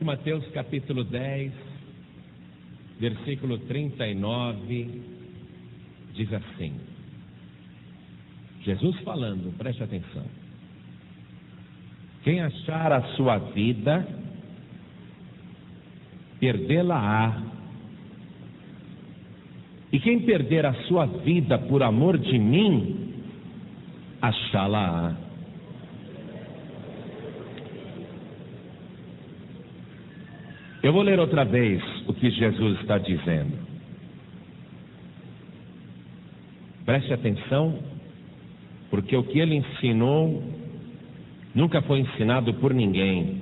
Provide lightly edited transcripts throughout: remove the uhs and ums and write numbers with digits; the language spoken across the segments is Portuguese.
Mateus capítulo 10, versículo 39, diz assim: Jesus falando, preste atenção. Quem achar a sua vida, perdê-la-á. E quem perder a sua vida por amor de mim, achá-la-á. Eu vou ler outra vez o que Jesus está dizendo. Preste atenção, porque o que ele ensinou nunca foi ensinado por ninguém.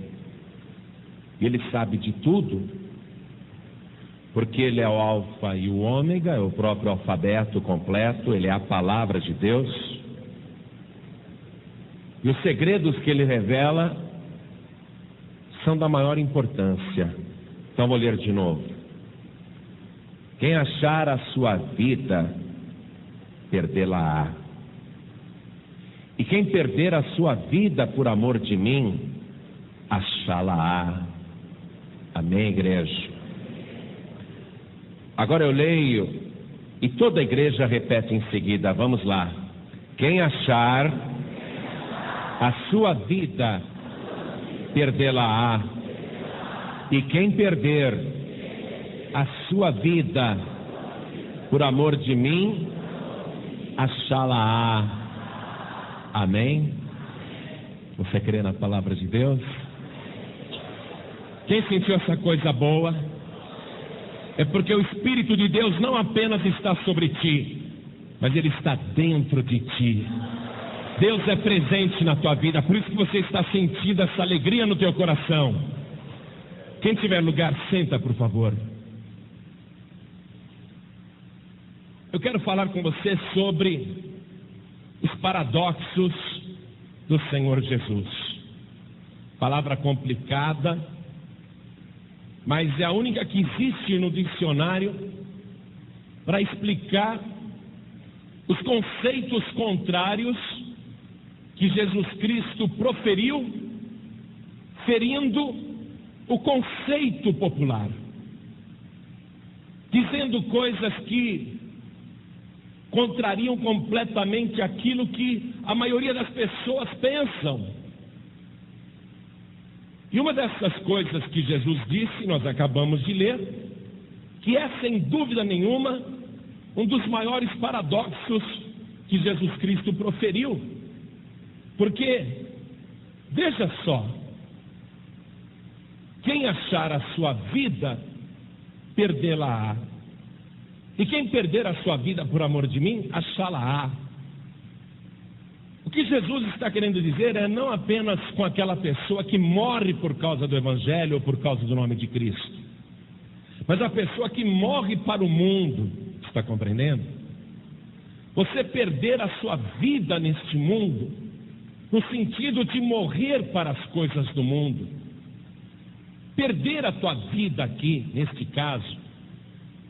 Ele sabe de tudo, porque ele é o alfa e o ômega, é o próprio alfabeto completo, ele é a palavra de Deus. E os segredos que ele revela são da maior importância. Então vou ler de novo. Quem achar a sua vida, perdê-la-á. E quem perder a sua vida por amor de mim, achá-la-á. Amém, igreja? Agora eu leio e toda a igreja repete em seguida. Vamos lá. Quem achar a sua vida, perdê-la-á. E quem perder a sua vida por amor de mim, achá-la-á. Amém? Você crê na palavra de Deus? Quem sentiu essa coisa boa? É porque o Espírito de Deus não apenas está sobre ti, mas ele está dentro de ti. Deus é presente na tua vida, por isso que você está sentindo essa alegria no teu coração. Quem tiver lugar, senta, por favor. Eu quero falar com você sobre os paradoxos do Senhor Jesus. Palavra complicada, mas é a única que existe no dicionário para explicar os conceitos contrários que Jesus Cristo proferiu, ferindo o conceito popular, dizendo coisas que contrariam completamente aquilo que a maioria das pessoas pensam. E uma dessas coisas que Jesus disse, nós acabamos de ler, que é sem dúvida nenhuma um dos maiores paradoxos que Jesus Cristo proferiu. Porque, veja só, quem achar a sua vida, perdê-la-á. E quem perder a sua vida por amor de mim, achá-la-á. O que Jesus está querendo dizer é não apenas com aquela pessoa que morre por causa do Evangelho ou por causa do nome de Cristo, mas a pessoa que morre para o mundo. Está compreendendo? Você perder a sua vida neste mundo, no sentido de morrer para as coisas do mundo. Perder a tua vida aqui, neste caso,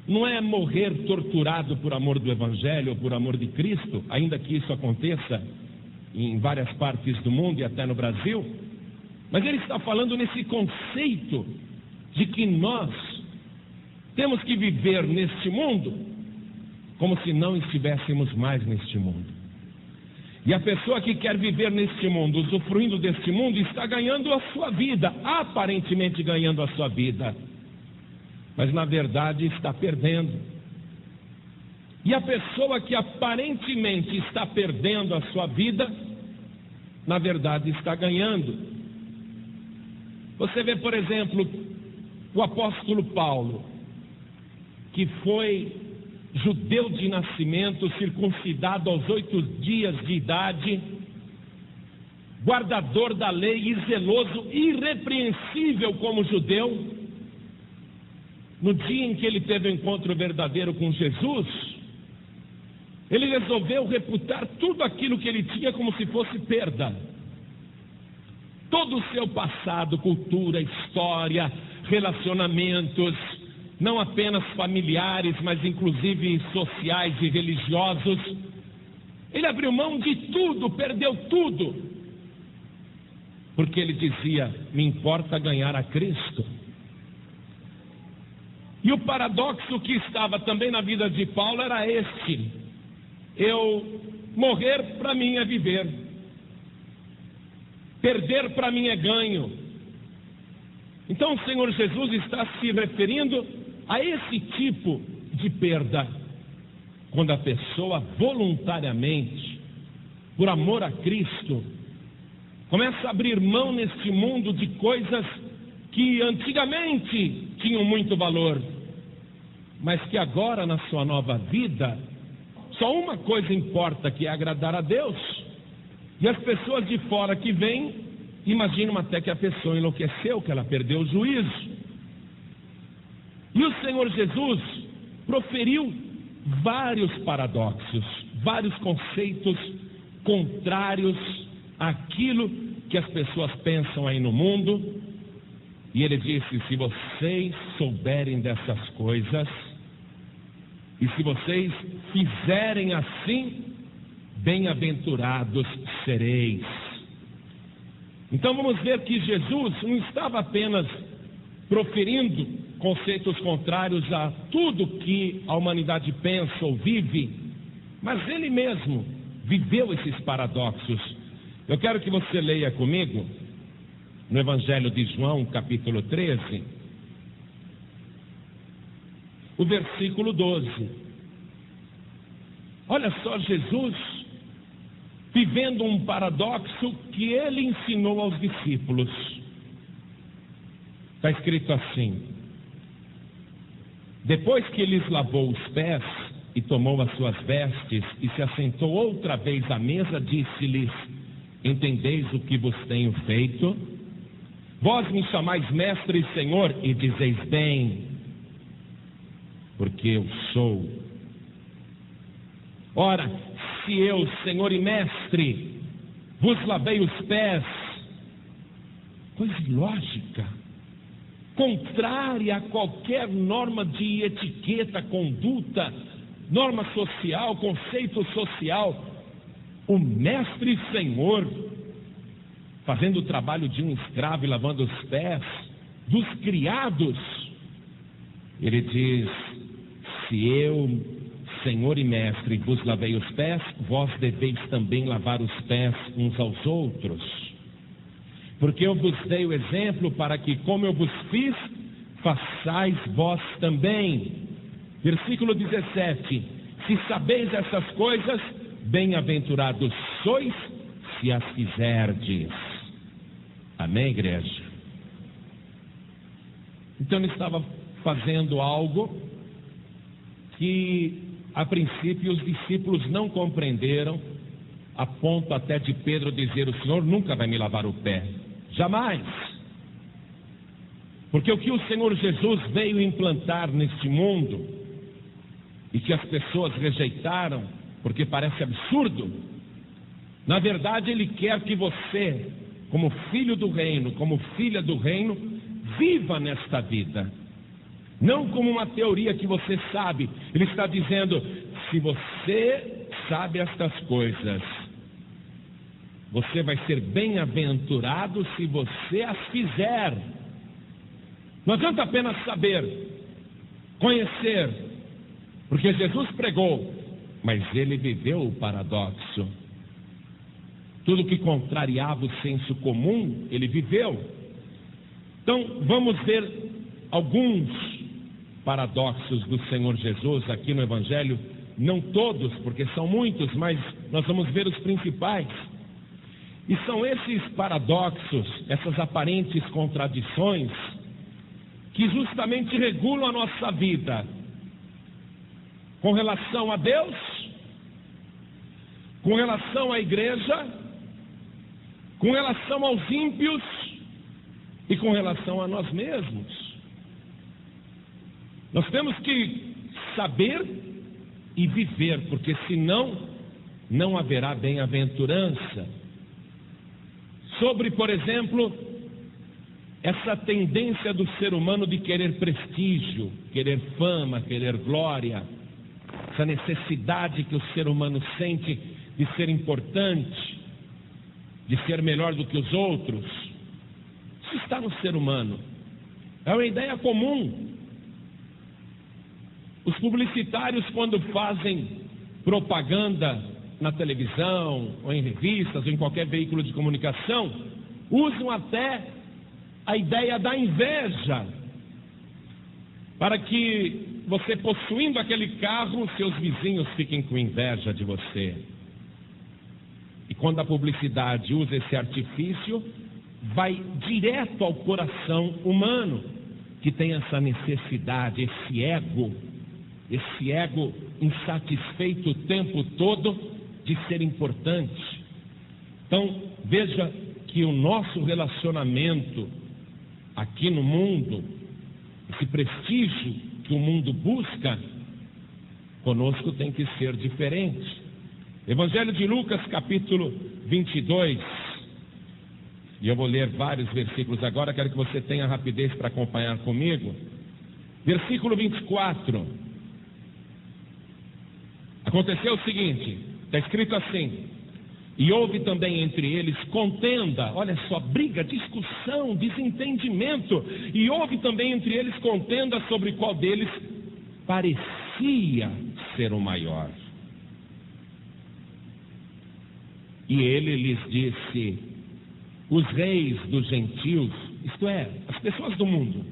não é morrer torturado por amor do Evangelho ou por amor de Cristo, ainda que isso aconteça em várias partes do mundo e até no Brasil, mas ele está falando nesse conceito de que nós temos que viver neste mundo como se não estivéssemos mais neste mundo. E a pessoa que quer viver neste mundo, usufruindo deste mundo, está ganhando a sua vida, aparentemente ganhando a sua vida, mas na verdade está perdendo. E a pessoa que aparentemente está perdendo a sua vida, na verdade está ganhando. Você vê, por exemplo, o apóstolo Paulo, que foi judeu de nascimento, circuncidado aos 8 dias de idade, guardador da lei e zeloso, irrepreensível como judeu. No dia em que ele teve o encontro verdadeiro com Jesus, ele resolveu reputar tudo aquilo que ele tinha como se fosse perda. Todo o seu passado, cultura, história, relacionamentos, não apenas familiares, mas inclusive sociais e religiosos. Ele abriu mão de tudo, perdeu tudo, porque ele dizia: me importa ganhar a Cristo. E o paradoxo que estava também na vida de Paulo era este: eu morrer para mim é viver, perder para mim é ganho. Então o Senhor Jesus está se referindo a esse tipo de perda, quando a pessoa voluntariamente, por amor a Cristo, começa a abrir mão neste mundo de coisas que antigamente tinham muito valor, mas que agora na sua nova vida, só uma coisa importa, que é agradar a Deus. E as pessoas de fora que vêm, imaginam até que a pessoa enlouqueceu, que ela perdeu o juízo. E o Senhor Jesus proferiu vários paradoxos, vários conceitos contrários àquilo que as pessoas pensam aí no mundo. E ele disse: se vocês souberem dessas coisas, e se vocês fizerem assim, bem-aventurados sereis. Então vamos ver que Jesus não estava apenas proferindo conceitos contrários a tudo que a humanidade pensa ou vive, mas ele mesmo viveu esses paradoxos. Eu quero que você leia comigo no Evangelho de João, capítulo 13, o versículo 12. Olha só, Jesus vivendo um paradoxo que ele ensinou aos discípulos. Está escrito assim: depois que lhes lavou os pés e tomou as suas vestes e se assentou outra vez à mesa, disse-lhes: entendeis o que vos tenho feito? Vós me chamais mestre e Senhor, e dizeis bem, porque eu sou. Ora, se eu, Senhor e mestre, vos lavei os pés, coisa ilógica, contrária a qualquer norma de etiqueta, conduta, norma social, conceito social, o mestre e Senhor fazendo o trabalho de um escravo e lavando os pés dos criados. Ele diz: se eu, Senhor e mestre, vos lavei os pés, vós deveis também lavar os pés uns aos outros, porque eu vos dei o exemplo para que, como eu vos fiz, façais vós também. Versículo 17: se sabeis essas coisas, bem-aventurados sois se as fizerdes. Amém, igreja? Então ele estava fazendo algo que a princípio os discípulos não compreenderam, a ponto até de Pedro dizer: o Senhor nunca vai me lavar o pé, jamais. Porque o que o Senhor Jesus veio implantar neste mundo, e que as pessoas rejeitaram, porque parece absurdo, na verdade Ele quer que você, como filho do reino, como filha do reino, viva nesta vida, não como uma teoria que você sabe. Ele está dizendo: se você sabe estas coisas, você vai ser bem-aventurado se você as fizer. Não adianta apenas saber, conhecer, porque Jesus pregou, mas ele viveu o paradoxo. Tudo que contrariava o senso comum, ele viveu. Então, vamos ver alguns paradoxos do Senhor Jesus aqui no Evangelho. Não todos, porque são muitos, mas nós vamos ver os principais. E são esses paradoxos, essas aparentes contradições, que justamente regulam a nossa vida com relação a Deus, com relação à igreja, com relação aos ímpios e com relação a nós mesmos. Nós temos que saber e viver, porque senão não haverá bem-aventurança. Sobre, por exemplo, essa tendência do ser humano de querer prestígio, querer fama, querer glória, essa necessidade que o ser humano sente de ser importante, de ser melhor do que os outros. Isso está no ser humano. É uma ideia comum. Os publicitários, quando fazem propaganda na televisão, ou em revistas, ou em qualquer veículo de comunicação, usam até a ideia da inveja, para que você, possuindo aquele carro, seus vizinhos fiquem com inveja de você. E quando a publicidade usa esse artifício, vai direto ao coração humano, que tem essa necessidade, esse ego insatisfeito o tempo todo de ser importante. Então, veja que o nosso relacionamento aqui no mundo, esse prestígio que o mundo busca, conosco tem que ser diferente. Evangelho de Lucas, capítulo 22, e eu vou ler vários versículos agora, quero que você tenha rapidez para acompanhar comigo. Versículo 24. Aconteceu o seguinte, está escrito assim: e houve também entre eles contenda, olha só, briga, discussão, desentendimento, e houve também entre eles contenda sobre qual deles parecia ser o maior. E ele lhes disse: os reis dos gentios, isto é, as pessoas do mundo,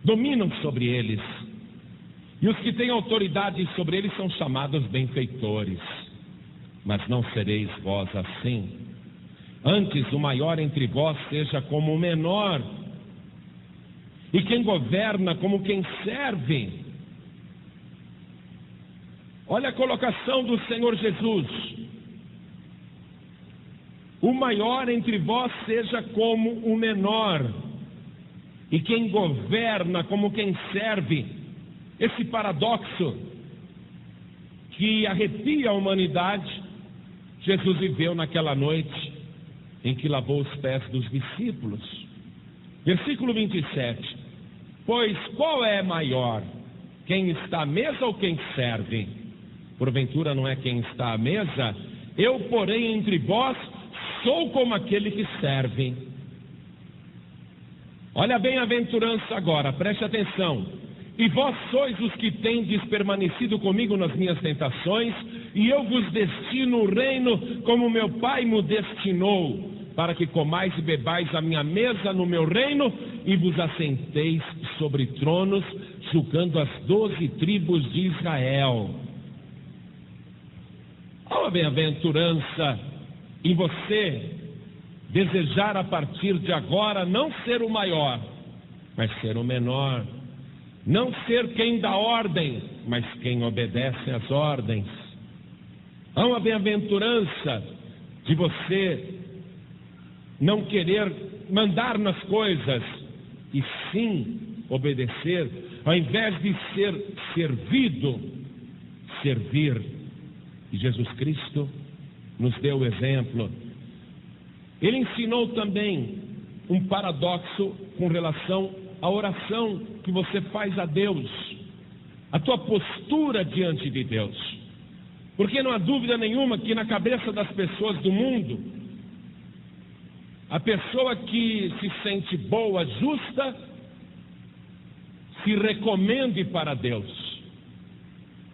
dominam sobre eles, e os que têm autoridade sobre eles são chamados benfeitores. Mas não sereis vós assim. Antes o maior entre vós seja como o menor, e quem governa como quem serve. Olha a colocação do Senhor Jesus: o maior entre vós seja como o menor, e quem governa como quem serve. Esse paradoxo que arrepia a humanidade, Jesus viveu naquela noite em que lavou os pés dos discípulos. Versículo 27. Pois qual é maior, quem está à mesa ou quem serve? Porventura não é quem está à mesa? Eu, porém, entre vós sou como aquele que serve. Olha a bem-aventurança agora, preste atenção. E vós sois os que tendes permanecido comigo nas minhas tentações, e eu vos destino o reino como meu Pai me destinou, para que comais e bebais a minha mesa no meu reino, e vos assenteis sobre tronos, julgando as 12 tribos de Israel. Olha a bem-aventurança em você desejar a partir de agora não ser o maior, mas ser o menor. Não ser quem dá ordem, mas quem obedece às ordens. Há uma bem-aventurança de você não querer mandar nas coisas, e sim obedecer, ao invés de ser servido, servir. E Jesus Cristo nos deu o exemplo. Ele ensinou também um paradoxo com relação a oração que você faz a Deus, a tua postura diante de Deus. Porque não há dúvida nenhuma que na cabeça das pessoas do mundo, a pessoa que se sente boa, justa, se recomende para Deus.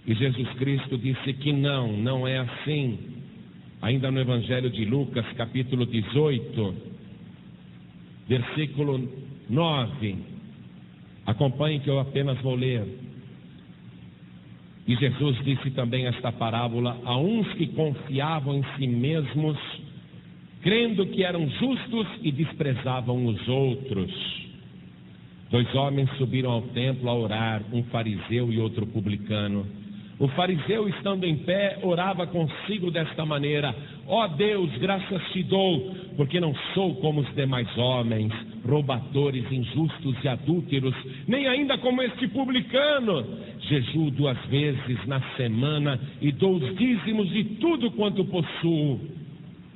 E Jesus Cristo disse que não é assim. Ainda no Evangelho de Lucas, capítulo 18, versículo 9. Acompanhe que eu apenas vou ler. E Jesus disse também esta parábola a uns que confiavam em si mesmos, crendo que eram justos e desprezavam os outros. 2 homens subiram ao templo a orar, um fariseu e outro publicano. O fariseu, estando em pé, orava consigo desta maneira: ó Deus, graças te dou, porque não sou como os demais homens, roubadores, injustos e adúlteros, nem ainda como este publicano. Jejuo 2 vezes na semana e dou os dízimos de tudo quanto possuo.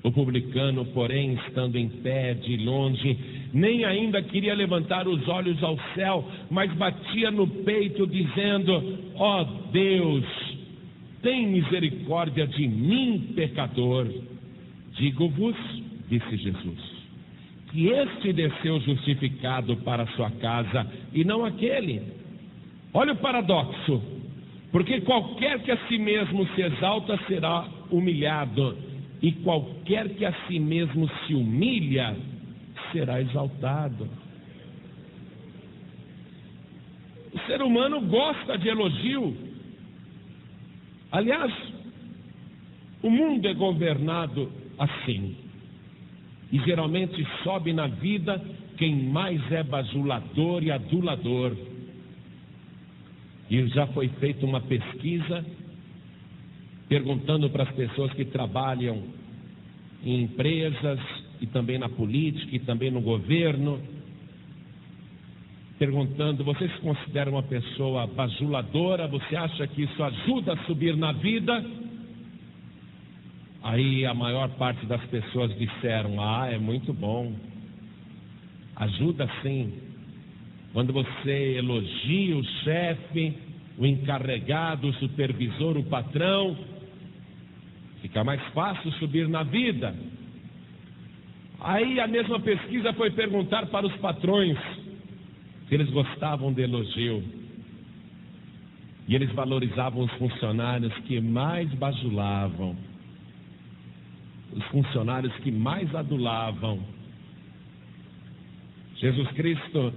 O publicano, porém, estando em pé de longe, nem ainda queria levantar os olhos ao céu, mas batia no peito, dizendo: ó Deus, tem misericórdia de mim, pecador. Digo-vos, disse Jesus, que este desceu justificado para a sua casa e não aquele. Olha o paradoxo, porque qualquer que a si mesmo se exalta será humilhado, e qualquer que a si mesmo se humilha será exaltado. O ser humano gosta de elogio. Aliás, o mundo é governado assim. E geralmente sobe na vida quem mais é bajulador e adulador. E já foi feita uma pesquisa perguntando para as pessoas que trabalham em empresas e também na política e também no governo, perguntando: você se considera uma pessoa bajuladora? Você acha que isso ajuda a subir na vida? Aí a maior parte das pessoas disseram: é muito bom, ajuda sim. Quando você elogia o chefe, o encarregado, o supervisor, o patrão, fica mais fácil subir na vida. Aí a mesma pesquisa foi perguntar para os patrões se eles gostavam de elogio. E eles valorizavam os funcionários que mais bajulavam, os funcionários que mais adulavam. Jesus Cristo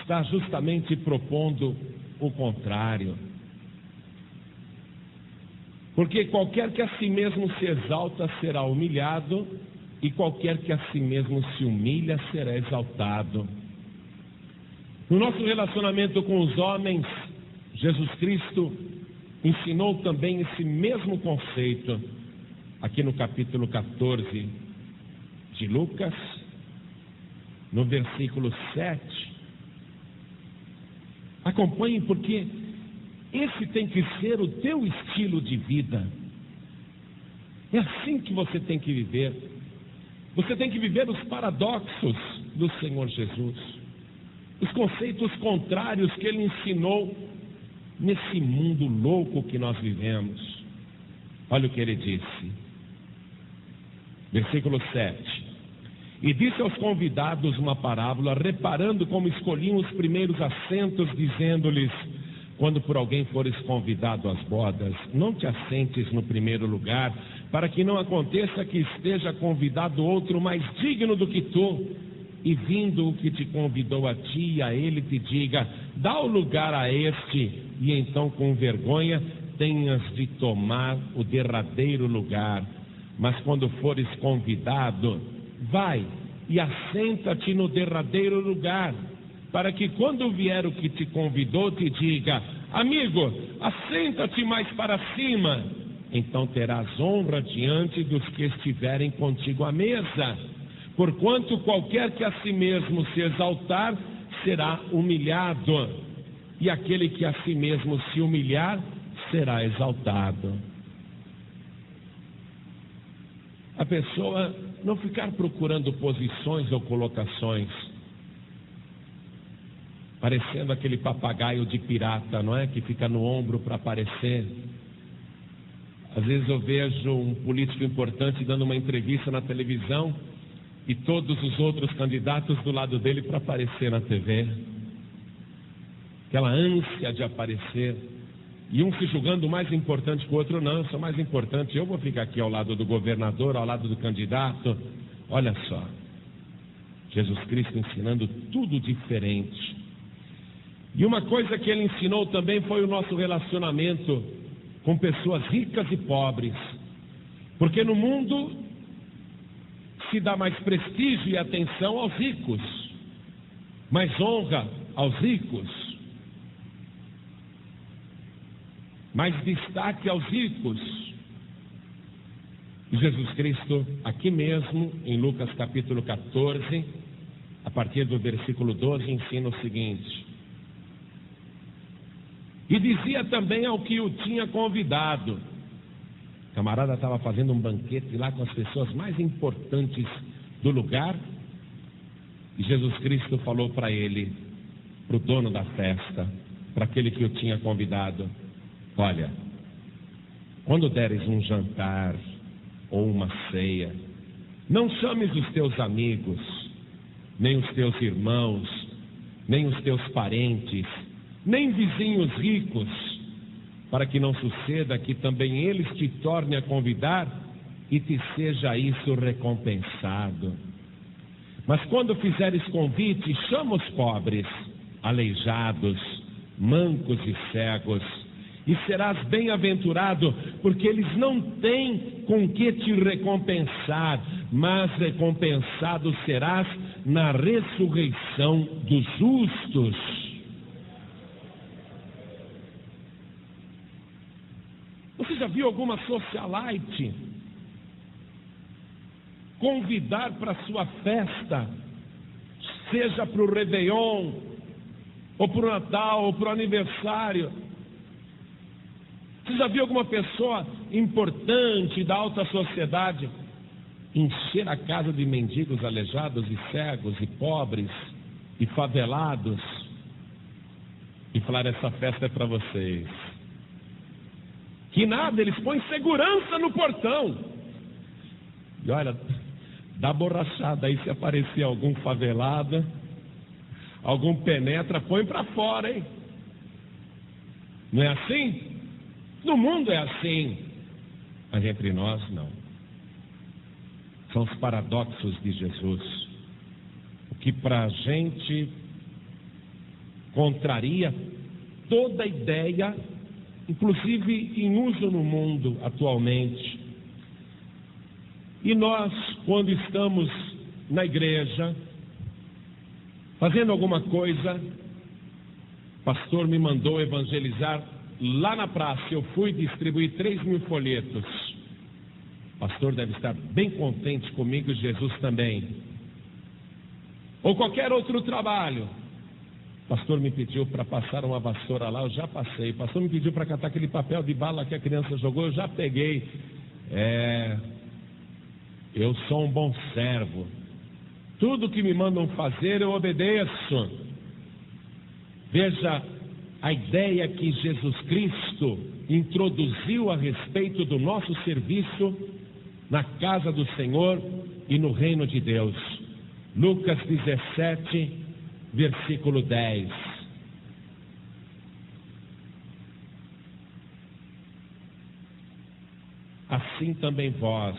está justamente propondo o contrário. Porque qualquer que a si mesmo se exalta será humilhado, e qualquer que a si mesmo se humilha será exaltado. No nosso relacionamento com os homens, Jesus Cristo ensinou também esse mesmo conceito, aqui no capítulo 14 de Lucas, no versículo 7. Acompanhe, porque esse tem que ser o teu estilo de vida. É assim que você tem que viver. Você tem que viver os paradoxos do Senhor Jesus, os conceitos contrários que Ele ensinou nesse mundo louco que nós vivemos. Olha o que Ele disse, versículo 7. E disse aos convidados uma parábola, reparando como escolhiam os primeiros assentos, dizendo-lhes: quando por alguém fores convidado às bodas, não te assentes no primeiro lugar, para que não aconteça que esteja convidado outro mais digno do que tu, e vindo o que te convidou a ti e a ele te diga: dá o lugar a este, e então com vergonha tenhas de tomar o derradeiro lugar. Mas quando fores convidado, vai e assenta-te no derradeiro lugar, para que quando vier o que te convidou te diga: amigo, assenta-te mais para cima. Então terás honra diante dos que estiverem contigo à mesa. Porquanto qualquer que a si mesmo se exaltar será humilhado, e aquele que a si mesmo se humilhar será exaltado. A pessoa não ficar procurando posições ou colocações, parecendo aquele papagaio de pirata, não é? Que fica no ombro para aparecer. Às vezes eu vejo um político importante dando uma entrevista na televisão e todos os outros candidatos do lado dele para aparecer na TV. Aquela ânsia de aparecer. E um se julgando mais importante que o outro. Não, eu sou mais importante, eu vou ficar aqui ao lado do governador, ao lado do candidato. Olha só, Jesus Cristo ensinando tudo diferente. E uma coisa que Ele ensinou também foi o nosso relacionamento com pessoas ricas e pobres. Porque no mundo se dá mais prestígio e atenção aos ricos, mais honra aos ricos, mais destaque aos ricos. E Jesus Cristo, aqui mesmo, em Lucas capítulo 14, a partir do versículo 12, ensina o seguinte: e dizia também ao que o tinha convidado. O camarada estava fazendo um banquete lá com as pessoas mais importantes do lugar, e Jesus Cristo falou para ele, para o dono da festa, para aquele que o tinha convidado: olha, quando deres um jantar ou uma ceia, não chames os teus amigos, nem os teus irmãos, nem os teus parentes, nem vizinhos ricos, para que não suceda que também eles te tornem a convidar e te seja isso recompensado. Mas quando fizeres convite, chama os pobres, aleijados, mancos e cegos, e serás bem-aventurado, porque eles não têm com que te recompensar, mas recompensado serás na ressurreição dos justos. Você já viu alguma socialite convidar para sua festa, seja para o Réveillon, ou para o Natal, ou para o aniversário? Você já viu alguma pessoa importante da alta sociedade encher a casa de mendigos, aleijados e cegos e pobres e favelados e falar: essa festa é para vocês? Que nada, eles põem segurança no portão. E olha, dá borrachada aí se aparecer algum favelado, algum penetra, põe para fora, hein? Não é assim? No mundo é assim, mas entre nós não. São os paradoxos de Jesus, o que para a gente contraria toda a ideia, inclusive em uso no mundo atualmente. E nós, quando estamos na igreja, fazendo alguma coisa, o pastor me mandou evangelizar lá na praça. Eu fui distribuir 3.000 folhetos. O pastor deve estar bem contente comigo, Jesus também. Ou qualquer outro trabalho. O pastor me pediu para passar uma vassoura lá, eu já passei. O pastor me pediu para catar aquele papel de bala que a criança jogou, eu já peguei. Eu sou um bom servo. Tudo que me mandam fazer eu obedeço. Veja a ideia que Jesus Cristo introduziu a respeito do nosso serviço na casa do Senhor e no reino de Deus. Lucas 17, versículo 10. Assim também vós,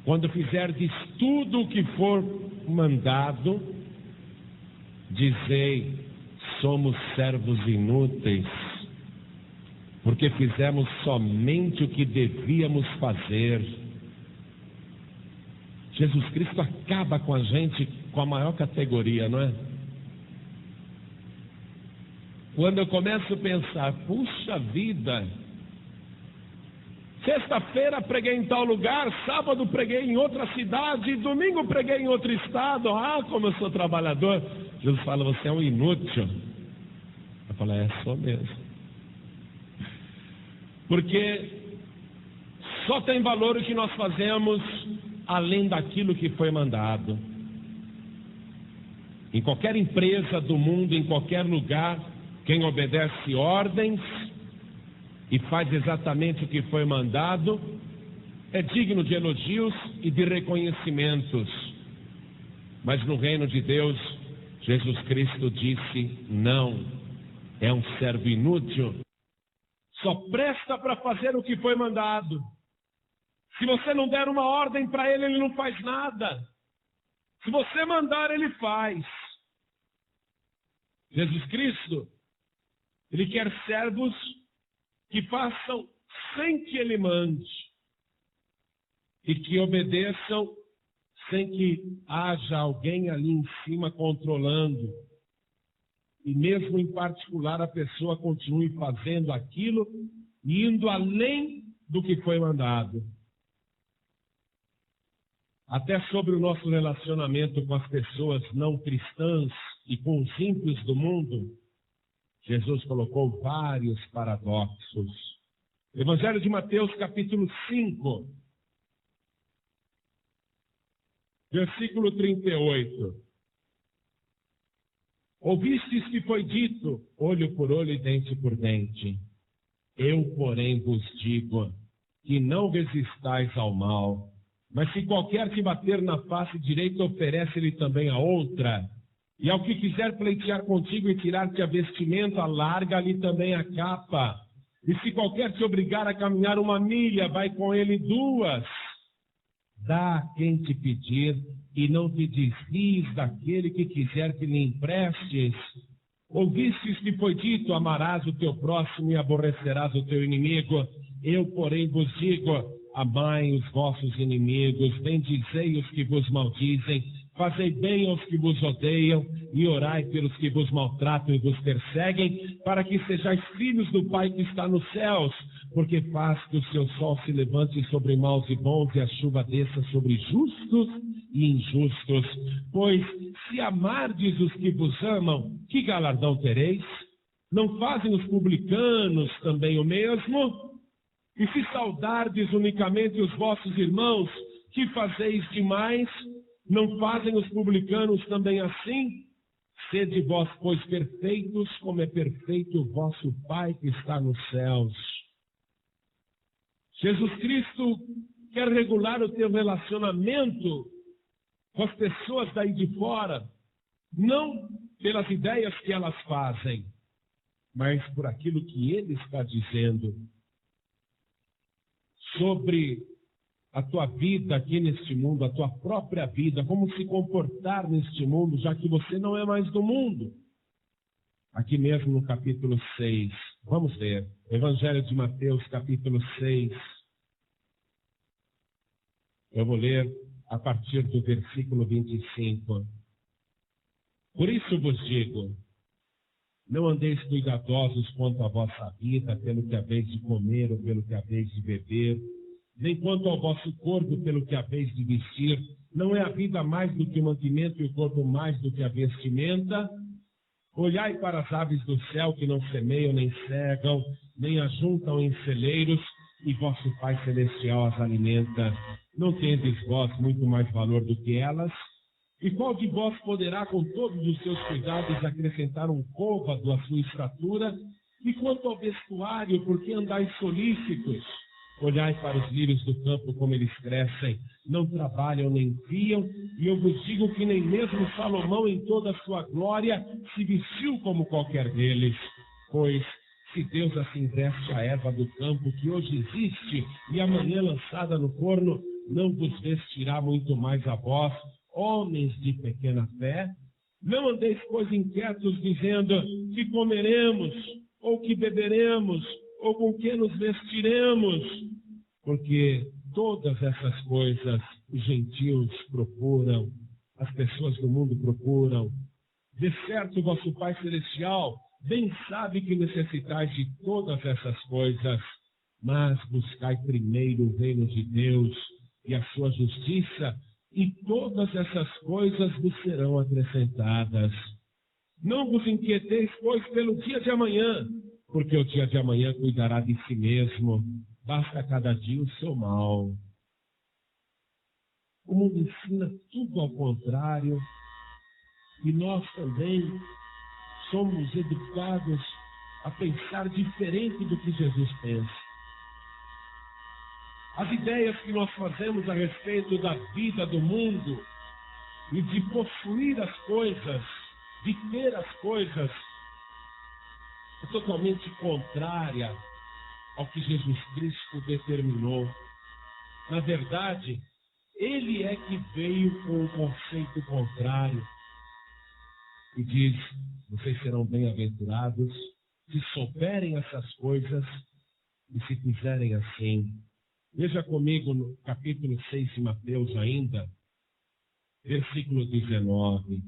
quando fizerdes tudo o que for mandado, dizei: somos servos inúteis, porque fizemos somente o que devíamos fazer. Jesus Cristo acaba com a gente com a maior categoria, não é? Quando eu começo a pensar, puxa vida, sexta-feira preguei em tal lugar, sábado preguei em outra cidade, domingo preguei em outro estado. Ah, como eu sou trabalhador. Jesus fala: você é um inútil. Eu falo: sou mesmo. Porque só tem valor o que nós fazemos além daquilo que foi mandado. Em qualquer empresa do mundo, em qualquer lugar, quem obedece ordens e faz exatamente o que foi mandado é digno de elogios e de reconhecimentos. Mas no reino de Deus, Jesus Cristo disse: não, é um servo inútil, só presta para fazer o que foi mandado. Se você não der uma ordem para ele, ele não faz nada. Se você mandar, ele faz. Jesus Cristo, ele quer servos que façam sem que ele mande e que obedeçam sem que haja alguém ali em cima controlando. E mesmo em particular a pessoa continue fazendo aquilo e indo além do que foi mandado. Até sobre o nosso relacionamento com as pessoas não cristãs e com os ímpios do mundo, Jesus colocou vários paradoxos. Evangelho de Mateus, capítulo 5, versículo 38. Ouvistes que foi dito, olho por olho e dente por dente. Eu, porém, vos digo que não resistais ao mal, Mas se qualquer te bater na face direita, oferece-lhe também a outra. E ao que quiser pleitear contigo e tirar-te a vestimenta, larga-lhe também a capa. E se qualquer te obrigar a caminhar 1 milha, vai com ele 2. Dá a quem te pedir, e não te desvies daquele que quiser que lhe emprestes. Ouvistes que foi dito, amarás o teu próximo e aborrecerás o teu inimigo. Eu, porém, vos digo, amai os vossos inimigos, bendizei os que vos maldizem, fazei bem aos que vos odeiam, e orai pelos que vos maltratam e vos perseguem, para que sejais filhos do Pai que está nos céus, porque faz que o seu sol se levante sobre maus e bons, e a chuva desça sobre justos e injustos. Pois, se amardes os que vos amam, que galardão tereis? Não fazem os publicanos também o mesmo? E se saudardes unicamente os vossos irmãos, que fazeis demais? Não fazem os publicanos também assim? Sede vós, pois, perfeitos, como é perfeito o vosso Pai que está nos céus. Jesus Cristo quer regular o teu relacionamento com as pessoas daí de fora, não pelas ideias que elas fazem, mas por aquilo que Ele está dizendo sobre a tua vida aqui neste mundo, a tua própria vida, como se comportar neste mundo, já que você não é mais do mundo. Aqui mesmo no capítulo 6, vamos ver, Evangelho de Mateus, capítulo 6. Eu vou ler a partir do versículo 25. Por isso vos digo, não andeis cuidadosos quanto à vossa vida, pelo que haveis de comer ou pelo que haveis de beber, nem quanto ao vosso corpo, pelo que haveis de vestir. Não é a vida mais do que o mantimento e o corpo mais do que a vestimenta? Olhai para as aves do céu, que não semeiam, nem cegam, nem ajuntam em celeiros, e vosso Pai Celestial as alimenta. Não tendes vós muito mais valor do que elas? E qual de vós poderá, com todos os seus cuidados, acrescentar um côvado à sua estatura? E quanto ao vestuário, por que andais solícitos? Olhai para os lírios do campo, como eles crescem, não trabalham nem fiam, e eu vos digo que nem mesmo Salomão, em toda a sua glória, se vestiu como qualquer deles. Pois, se Deus assim veste a erva do campo, que hoje existe, e amanhã lançada no forno, não vos vestirá muito mais a vós, homens de pequena fé? Não andeis, pois, inquietos, dizendo que comeremos, ou que beberemos, ou com que nos vestiremos, porque todas essas coisas os gentios procuram, as pessoas do mundo procuram. De certo, vosso Pai Celestial bem sabe que necessitais de todas essas coisas, mas buscai primeiro o reino de Deus e a sua justiça, e todas essas coisas vos serão acrescentadas. Não vos inquieteis, pois, pelo dia de amanhã, porque o dia de amanhã cuidará de si mesmo. Basta cada dia o seu mal. O mundo ensina tudo ao contrário, e nós também somos educados a pensar diferente do que Jesus pensa. As ideias que nós fazemos a respeito da vida do mundo e de possuir as coisas, de ter as coisas, é totalmente contrária ao que Jesus Cristo determinou. Na verdade, Ele é que veio com um conceito contrário e diz: vocês serão bem-aventurados se souberem essas coisas e se fizerem assim. Veja comigo no capítulo 6 de Mateus ainda, versículo 19.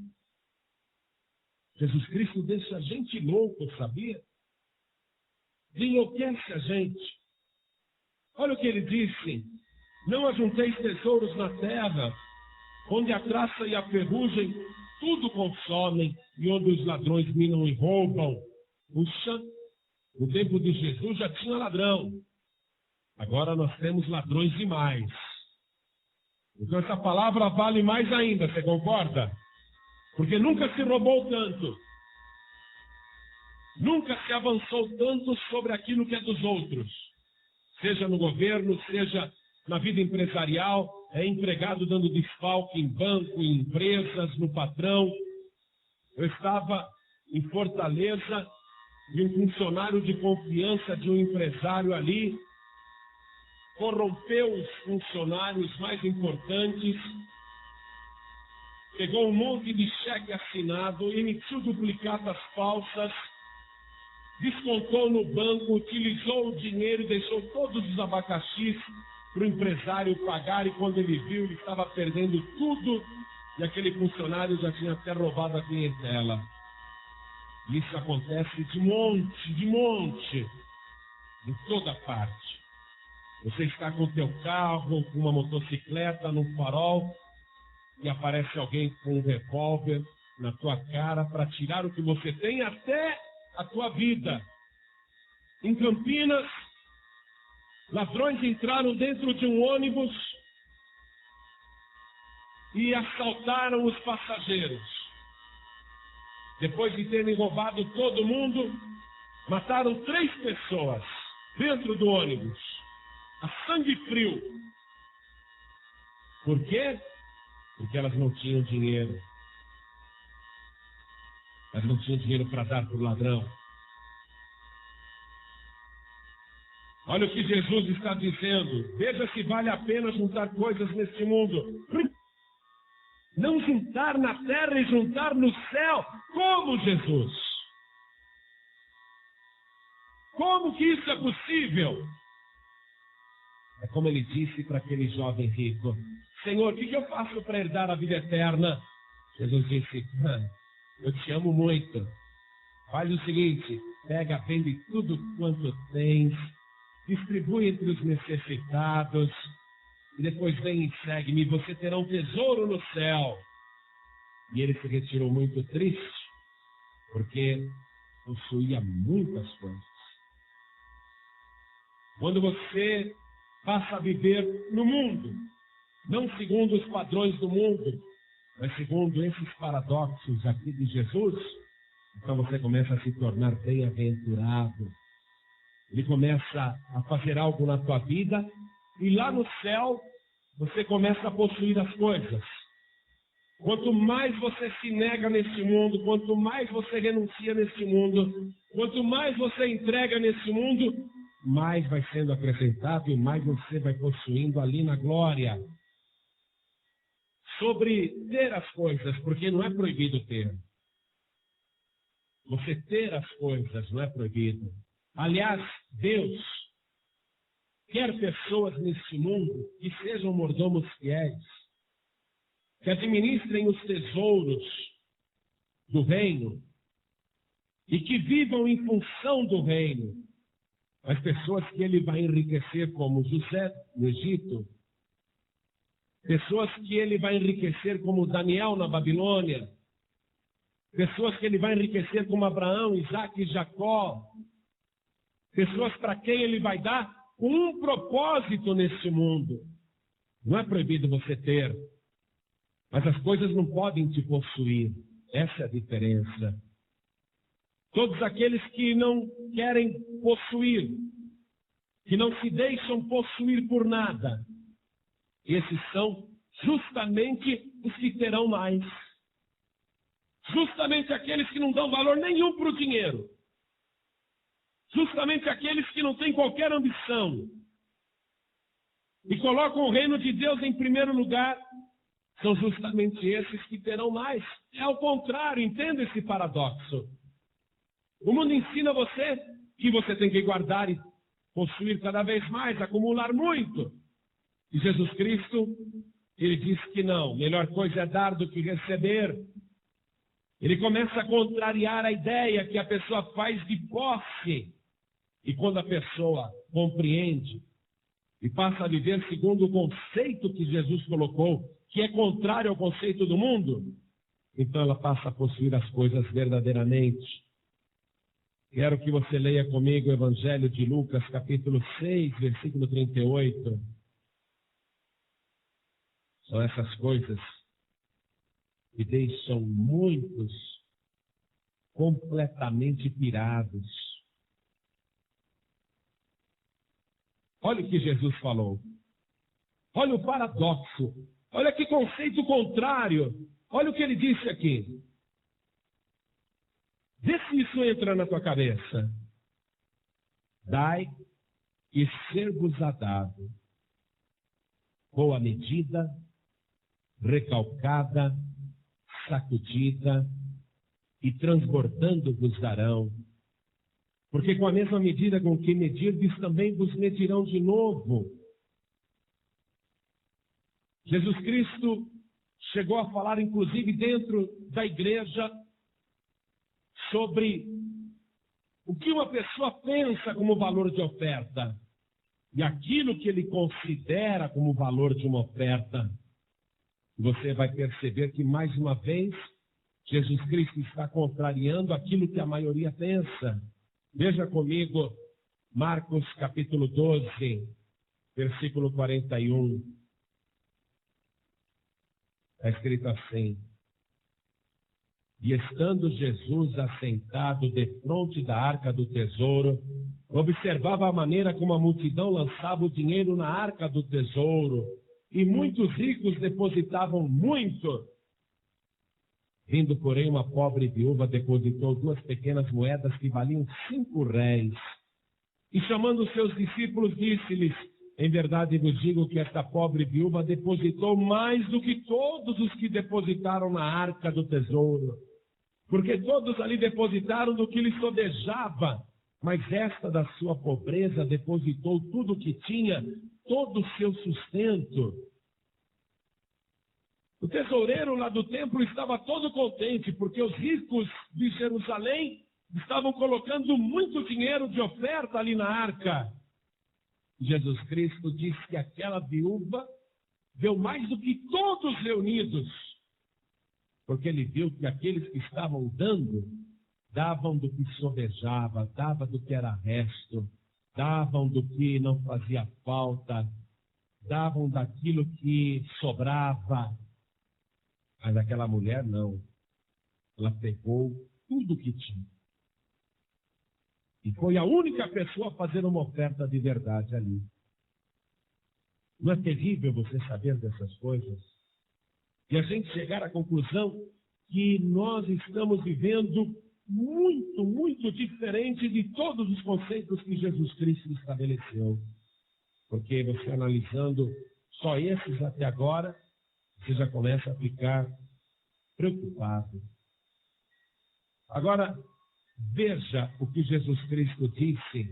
Jesus Cristo deixa a gente louco, sabia? Enlouquece a gente. Olha o que ele disse: não ajunteis tesouros na terra, onde a traça e a ferrugem tudo consomem, e onde os ladrões minam e roubam. Puxa, no tempo de Jesus já tinha ladrão. Agora nós temos ladrões demais. Então essa palavra vale mais ainda, você concorda? Porque nunca se roubou tanto. Nunca se avançou tanto sobre aquilo que é dos outros. Seja no governo, seja na vida empresarial, é empregado dando desfalque em banco, em empresas, no patrão. Eu estava em Fortaleza e um funcionário de confiança de um empresário ali corrompeu os funcionários mais importantes, pegou um monte de cheque assinado, emitiu duplicatas falsas, descontou no banco, utilizou o dinheiro e deixou todos os abacaxis para o empresário pagar, e quando ele viu, ele estava perdendo tudo, e aquele funcionário já tinha até roubado a clientela. Isso acontece de monte, em toda parte. Você está com o teu carro, com uma motocicleta, no farol, e aparece alguém com um revólver na tua cara para tirar o que você tem, até a tua vida. Em Campinas, ladrões entraram dentro de um ônibus e assaltaram os passageiros. Depois de terem roubado todo mundo, mataram 3 pessoas dentro do ônibus, a sangue frio. Por quê? Porque elas não tinham dinheiro. Elas não tinham dinheiro para dar para o ladrão. Olha o que Jesus está dizendo. Veja se vale a pena juntar coisas neste mundo. Não juntar na terra e juntar no céu, como Jesus? Como que isso é possível? É como ele disse para aquele jovem rico: Senhor, o que eu faço para herdar a vida eterna? Jesus disse: eu te amo muito. Faz o seguinte, pega, vende tudo quanto tens, distribui entre os necessitados, e depois vem e segue-me, você terá um tesouro no céu. E ele se retirou muito triste, porque possuía muitas coisas. Quando você passa a viver no mundo, não segundo os padrões do mundo, mas segundo esses paradoxos aqui de Jesus, então você começa a se tornar bem-aventurado. Ele começa a fazer algo na tua vida, e lá no céu você começa a possuir as coisas. Quanto mais você se nega neste mundo, quanto mais você renuncia neste mundo, quanto mais você entrega neste mundo, mais vai sendo acrescentado e mais você vai possuindo ali na glória. Sobre ter as coisas, porque não é proibido ter. Você ter as coisas não é proibido. Aliás, Deus quer pessoas neste mundo que sejam mordomos fiéis, que administrem os tesouros do reino e que vivam em função do reino. As pessoas que ele vai enriquecer, como José no Egito, pessoas que ele vai enriquecer como Daniel na Babilônia, pessoas que ele vai enriquecer como Abraão, Isaac e Jacó, pessoas para quem ele vai dar um propósito neste mundo. Não é proibido você ter, mas as coisas não podem te possuir. Essa é a diferença. Todos aqueles que não querem possuir, que não se deixam possuir por nada, esses são justamente os que terão mais. Justamente aqueles que não dão valor nenhum para o dinheiro. Justamente aqueles que não têm qualquer ambição e colocam o reino de Deus em primeiro lugar, são justamente esses que terão mais. É ao contrário, entenda esse paradoxo. O mundo ensina você que você tem que guardar e possuir cada vez mais, acumular muito. E Jesus Cristo, ele diz que não, melhor coisa é dar do que receber. Ele começa a contrariar a ideia que a pessoa faz de posse. E quando a pessoa compreende e passa a viver segundo o conceito que Jesus colocou, que é contrário ao conceito do mundo, então ela passa a possuir as coisas verdadeiramente. Quero que você leia comigo o Evangelho de Lucas, capítulo 6, versículo 38. São essas coisas que deixam muitos completamente pirados. Olha o que Jesus falou. Olha o paradoxo. Olha que conceito contrário. Olha o que ele disse aqui. Vê se isso entra na tua cabeça. Dai e ser-vos-á dado. Boa medida, recalcada, sacudida e transbordando vos darão. Porque com a mesma medida com que medirdes, também vos medirão de novo. Jesus Cristo chegou a falar, inclusive, dentro da igreja, sobre o que uma pessoa pensa como valor de oferta e aquilo que ele considera como valor de uma oferta. Você vai perceber que, mais uma vez, Jesus Cristo está contrariando aquilo que a maioria pensa. Veja comigo, Marcos capítulo 12, versículo 41. Está escrito assim: e estando Jesus assentado defronte da arca do tesouro, observava a maneira como a multidão lançava o dinheiro na arca do tesouro, e muitos ricos depositavam muito. Vindo, porém, uma pobre viúva depositou 2 pequenas moedas que valiam 5 réis. E chamando os seus discípulos, disse-lhes: em verdade vos digo que esta pobre viúva depositou mais do que todos os que depositaram na arca do tesouro. Porque todos ali depositaram do que lhe sobejava, mas esta da sua pobreza depositou tudo o que tinha, todo o seu sustento. O tesoureiro lá do templo estava todo contente, porque os ricos de Jerusalém estavam colocando muito dinheiro de oferta ali na arca. Jesus Cristo disse que aquela viúva deu mais do que todos reunidos, porque ele viu que aqueles que estavam dando, davam do que sobejava, davam do que era resto, davam do que não fazia falta, davam daquilo que sobrava. Mas aquela mulher não. Ela pegou tudo o que tinha. E foi a única pessoa a fazer uma oferta de verdade ali. Não é terrível você saber dessas coisas? E a gente chegar à conclusão que nós estamos vivendo muito, muito diferente de todos os conceitos que Jesus Cristo estabeleceu. Porque você analisando só esses até agora, você já começa a ficar preocupado. Agora, veja o que Jesus Cristo disse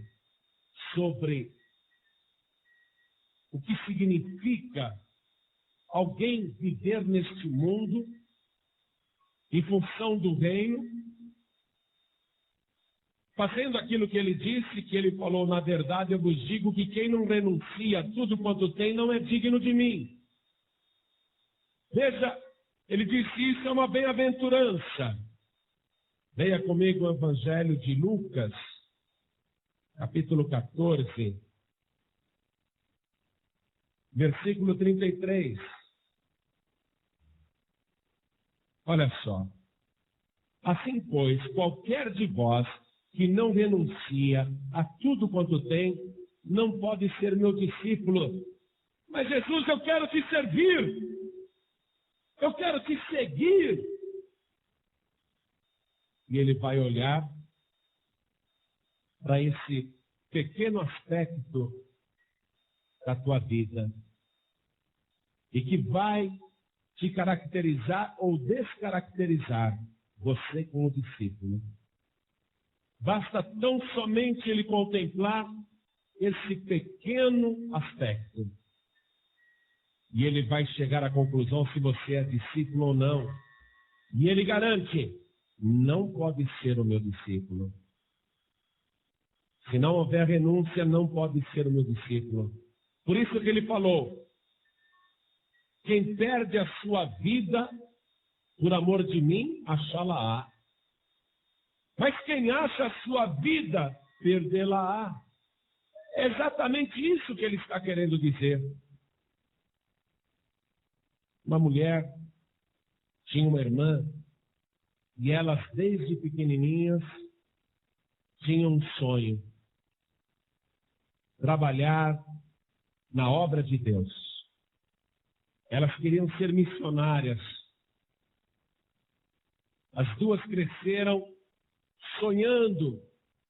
sobre o que significa alguém viver neste mundo em função do reino, fazendo aquilo que ele disse, que ele falou: na verdade eu vos digo que quem não renuncia a tudo quanto tem não é digno de mim. Veja, ele disse: isso é uma bem-aventurança. Leia comigo o Evangelho de Lucas, capítulo 14, versículo 33. Olha só. Assim, pois, qualquer de vós que não renuncia a tudo quanto tem, não pode ser meu discípulo. Mas Jesus, eu quero te servir. Eu quero te seguir. E ele vai olhar para esse pequeno aspecto da tua vida e que vai te caracterizar ou descaracterizar você como discípulo. Basta tão somente ele contemplar esse pequeno aspecto. E ele vai chegar à conclusão se você é discípulo ou não. E ele garante: não pode ser o meu discípulo. Se não houver renúncia, não pode ser o meu discípulo. Por isso que ele falou: quem perde a sua vida por amor de mim, achá-la-á. Mas quem acha a sua vida, perdê-la-á. É exatamente isso que ele está querendo dizer. Uma mulher tinha uma irmã e elas, desde pequenininhas, tinham um sonho: trabalhar na obra de Deus. Elas queriam ser missionárias. As duas cresceram sonhando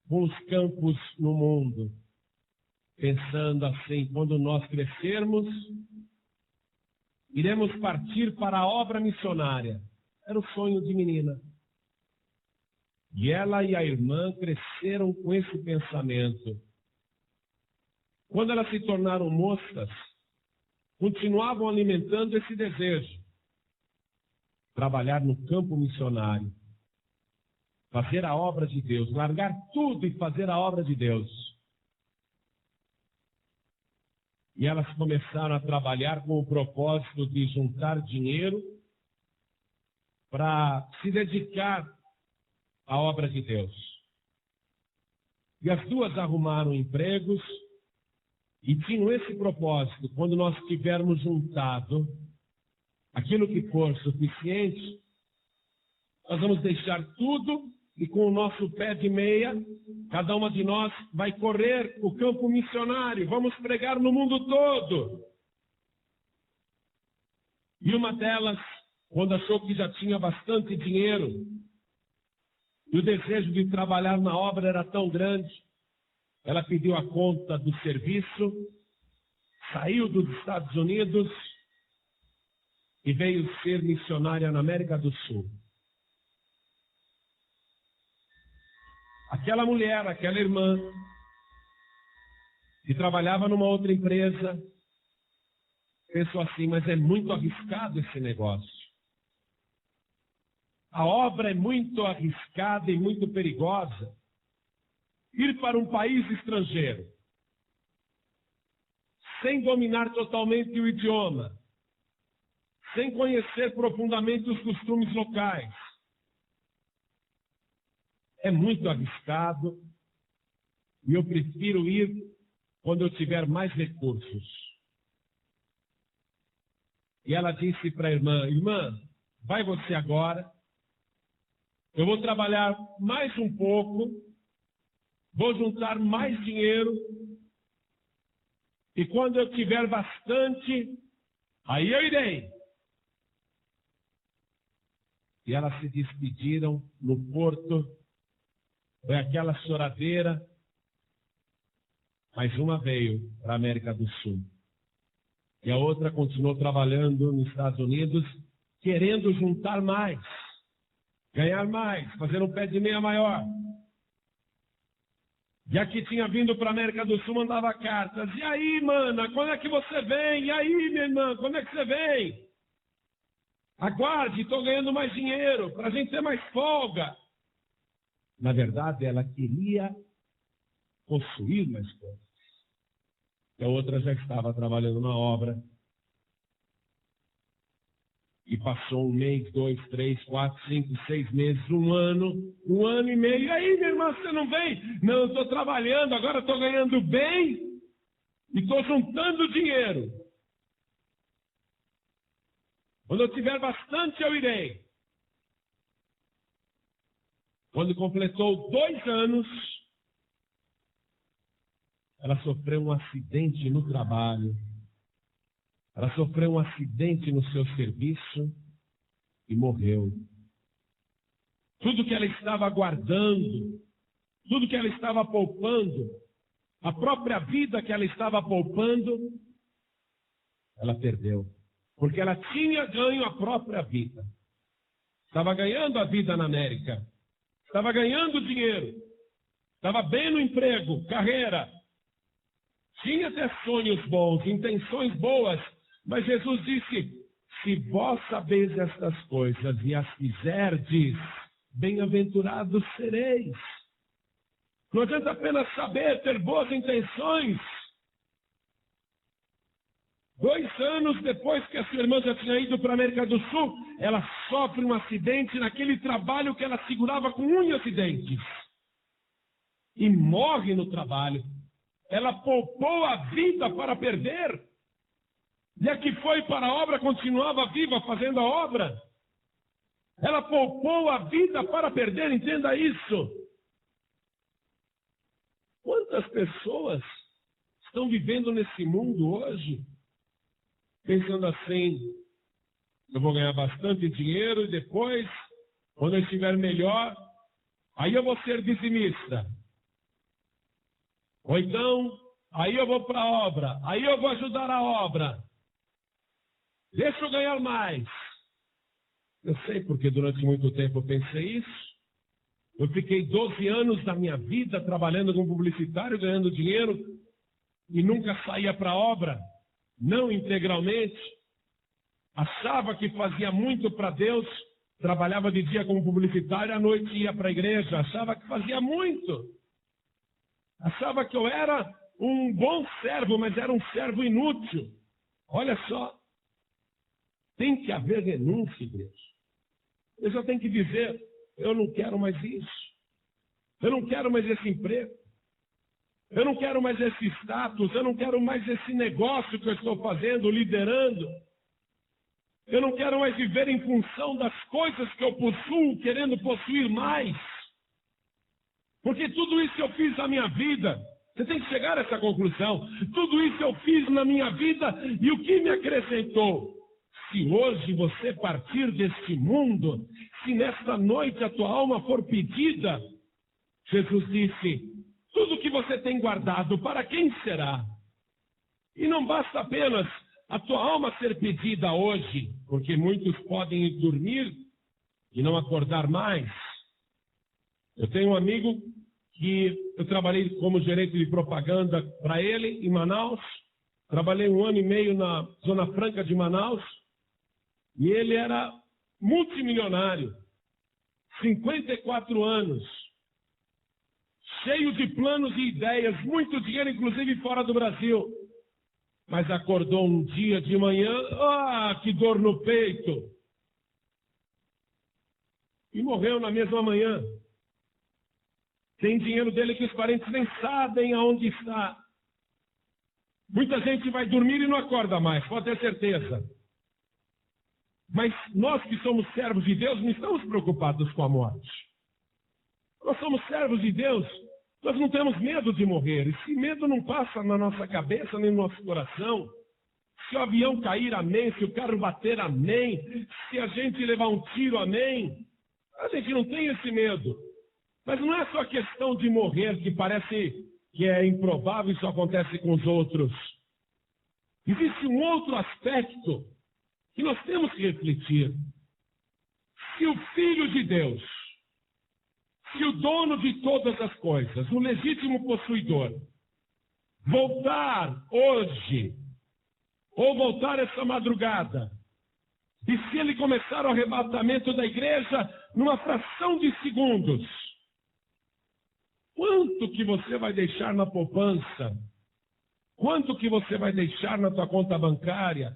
com os campos no mundo, pensando assim: quando nós crescermos, iremos partir para a obra missionária. Era o sonho de menina. E ela e a irmã cresceram com esse pensamento. Quando elas se tornaram moças, continuavam alimentando esse desejo. Trabalhar no campo missionário. Fazer a obra de Deus. Largar tudo e fazer a obra de Deus. E elas começaram a trabalhar com o propósito de juntar dinheiro para se dedicar à obra de Deus. E as duas arrumaram empregos e tinham esse propósito: quando nós tivermos juntado aquilo que for suficiente, nós vamos deixar tudo e com o nosso pé de meia, cada uma de nós vai correr o campo missionário, vamos pregar no mundo todo. E uma delas, quando achou que já tinha bastante dinheiro, e o desejo de trabalhar na obra era tão grande, ela pediu a conta do serviço, saiu dos Estados Unidos e veio ser missionária na América do Sul. Aquela mulher, aquela irmã, que trabalhava numa outra empresa, pensou assim: mas é muito arriscado esse negócio. A obra é muito arriscada e muito perigosa. Ir para um país estrangeiro, sem dominar totalmente o idioma, sem conhecer profundamente os costumes locais, é muito arriscado, e eu prefiro ir quando eu tiver mais recursos. E ela disse para a irmã: irmã, vai você agora, eu vou trabalhar mais um pouco, vou juntar mais dinheiro, e quando eu tiver bastante, aí eu irei. E elas se despediram no porto. Foi aquela choradeira, mas uma veio para a América do Sul. E a outra continuou trabalhando nos Estados Unidos, querendo juntar mais, ganhar mais, fazer um pé de meia maior. E a que tinha vindo para a América do Sul mandava cartas: e aí, mana, quando é que você vem? E aí, minha irmã, quando é que você vem? Aguarde, estou ganhando mais dinheiro, para a gente ter mais folga. Na verdade, ela queria possuir mais coisas. E a outra já estava trabalhando na obra. E passou 1 mês, 2, 3, 4, 5, 6 meses, 1 ano e meio. E aí, minha irmã, você não vem? Não, eu estou trabalhando, agora estou ganhando bem e estou juntando dinheiro. Quando eu tiver bastante, eu irei. Quando completou 2 anos, ela sofreu um acidente no trabalho. Ela sofreu um acidente no seu serviço e morreu. Tudo que ela estava guardando, tudo que ela estava poupando, a própria vida que ela estava poupando, ela perdeu. Porque ela tinha ganho a própria vida. Estava ganhando a vida na América. Estava ganhando dinheiro. Estava bem no emprego, carreira. Tinha até sonhos bons, intenções boas. Mas Jesus disse: se vós sabeis estas coisas e as fizerdes, bem-aventurados sereis. Não adianta apenas saber, ter boas intenções. 2 anos depois que a sua irmã já tinha ido para a América do Sul, ela sofre um acidente naquele trabalho que ela segurava com unhas e dentes. E morre no trabalho. Ela poupou a vida para perder. E a que foi para a obra continuava viva fazendo a obra. Ela poupou a vida para perder, entenda isso. Quantas pessoas estão vivendo nesse mundo hoje, pensando assim: eu vou ganhar bastante dinheiro e depois, quando eu estiver melhor, aí eu vou ser dizimista. Ou então, aí eu vou para a obra, aí eu vou ajudar a obra. Deixa eu ganhar mais. Eu sei porque durante muito tempo eu pensei isso. Eu fiquei 12 anos da minha vida trabalhando como publicitário, ganhando dinheiro, e nunca saía para a obra, não integralmente. Achava que fazia muito para Deus, trabalhava de dia como publicitário, à noite ia para a igreja. Achava que fazia muito. Achava que eu era um bom servo, mas era um servo inútil. Olha só, tem que haver renúncia, igreja. Eu já tenho que dizer: eu não quero mais isso. Eu não quero mais esse emprego. Eu não quero mais esse status. Eu não quero mais esse negócio que eu estou fazendo, liderando. Eu não quero mais viver em função das coisas que eu possuo, querendo possuir mais. Porque tudo isso eu fiz na minha vida. Você tem que chegar a essa conclusão. Tudo isso eu fiz na minha vida, e o que me acrescentou? Se hoje você partir deste mundo, se nesta noite a tua alma for pedida, Jesus disse: tudo que você tem guardado, para quem será? E não basta apenas a tua alma ser pedida hoje, porque muitos podem ir dormir e não acordar mais. Eu tenho um amigo que eu trabalhei como gerente de propaganda para ele em Manaus. Trabalhei 1 ano e meio na Zona Franca de Manaus. E ele era multimilionário, 54 anos, cheio de planos e ideias, muito dinheiro, inclusive fora do Brasil. Mas acordou um dia de manhã, que dor no peito! E morreu na mesma manhã. Tem dinheiro dele que os parentes nem sabem aonde está. Muita gente vai dormir e não acorda mais, pode ter certeza. Mas nós que somos servos de Deus não estamos preocupados com a morte. Nós somos servos de Deus, nós não temos medo de morrer. Esse medo não passa na nossa cabeça nem no nosso coração. Se o avião cair, amém. Se o carro bater, amém. Se a gente levar um tiro, amém. A gente não tem esse medo. Mas não é só questão de morrer, que parece que é improvável, isso acontece com os outros. Existe um outro aspecto que nós temos que refletir. Se o Filho de Deus, se o dono de todas as coisas, o legítimo possuidor, voltar hoje, ou voltar essa madrugada, e se ele começar o arrebatamento da igreja numa fração de segundos, quanto que você vai deixar na poupança? Quanto que você vai deixar na tua conta bancária?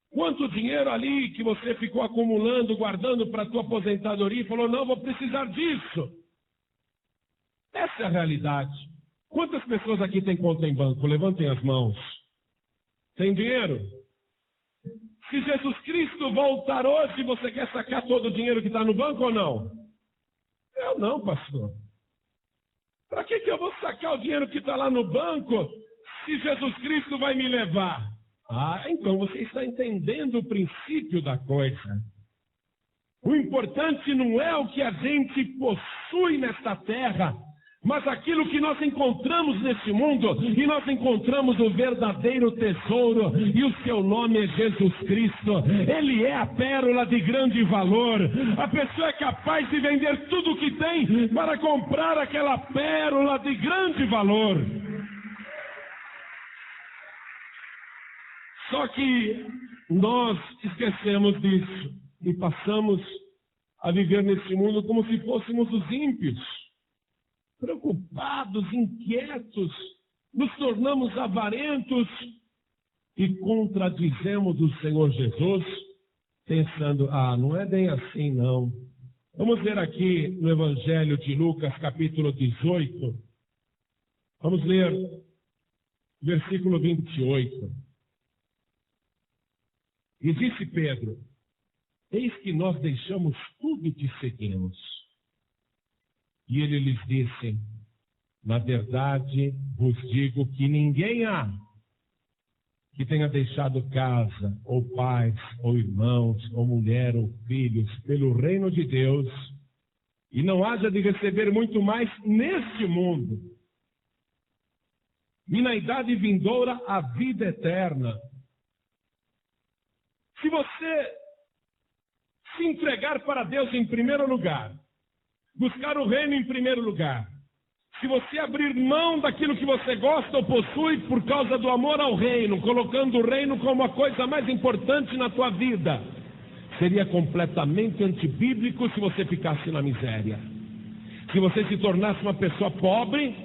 Quanto dinheiro ali que você ficou acumulando, guardando para a tua aposentadoria e falou: não, vou precisar disso. Essa é a realidade. Quantas pessoas aqui têm conta em banco? Levantem as mãos. Tem dinheiro? Se Jesus Cristo voltar hoje, você quer sacar todo o dinheiro que está no banco ou não? Eu não, pastor. Para que eu vou sacar o dinheiro que está lá no banco se Jesus Cristo vai me levar? Então você está entendendo o princípio da coisa. O importante não é o que a gente possui nesta terra, mas aquilo que nós encontramos nesse mundo, e nós encontramos o verdadeiro tesouro, e o seu nome é Jesus Cristo. Ele é a pérola de grande valor. A pessoa é capaz de vender tudo o que tem para comprar aquela pérola de grande valor. Só que nós esquecemos disso e passamos a viver nesse mundo como se fôssemos os ímpios. Preocupados, inquietos, nos tornamos avarentos e contradizemos o Senhor Jesus, pensando: não é bem assim não. Vamos ver aqui no Evangelho de Lucas, capítulo 18. Vamos ler versículo 28. E disse Pedro: eis que nós deixamos tudo e te seguimos. E ele lhes disse: na verdade vos digo que ninguém há que tenha deixado casa, ou pais, ou irmãos, ou mulher, ou filhos, pelo reino de Deus, e não haja de receber muito mais neste mundo, e na idade vindoura a vida eterna. Se você se entregar para Deus em primeiro lugar, buscar o reino em primeiro lugar, se você abrir mão daquilo que você gosta ou possui por causa do amor ao reino, colocando o reino como a coisa mais importante na tua vida, seria completamente antibíblico se você ficasse na miséria. Se você se tornasse uma pessoa pobre,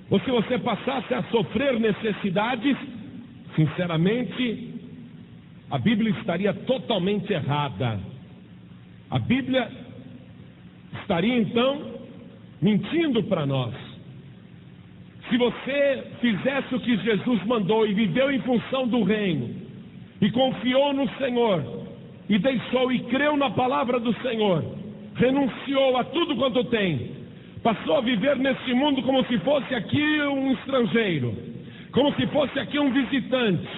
ou se você passasse a sofrer necessidades, sinceramente, a Bíblia estaria totalmente errada. A Bíblia estaria então mentindo para nós. Se você fizesse o que Jesus mandou e viveu em função do reino, e confiou no Senhor, e deixou e creu na palavra do Senhor, renunciou a tudo quanto tem, passou a viver neste mundo como se fosse aqui um estrangeiro, como se fosse aqui um visitante,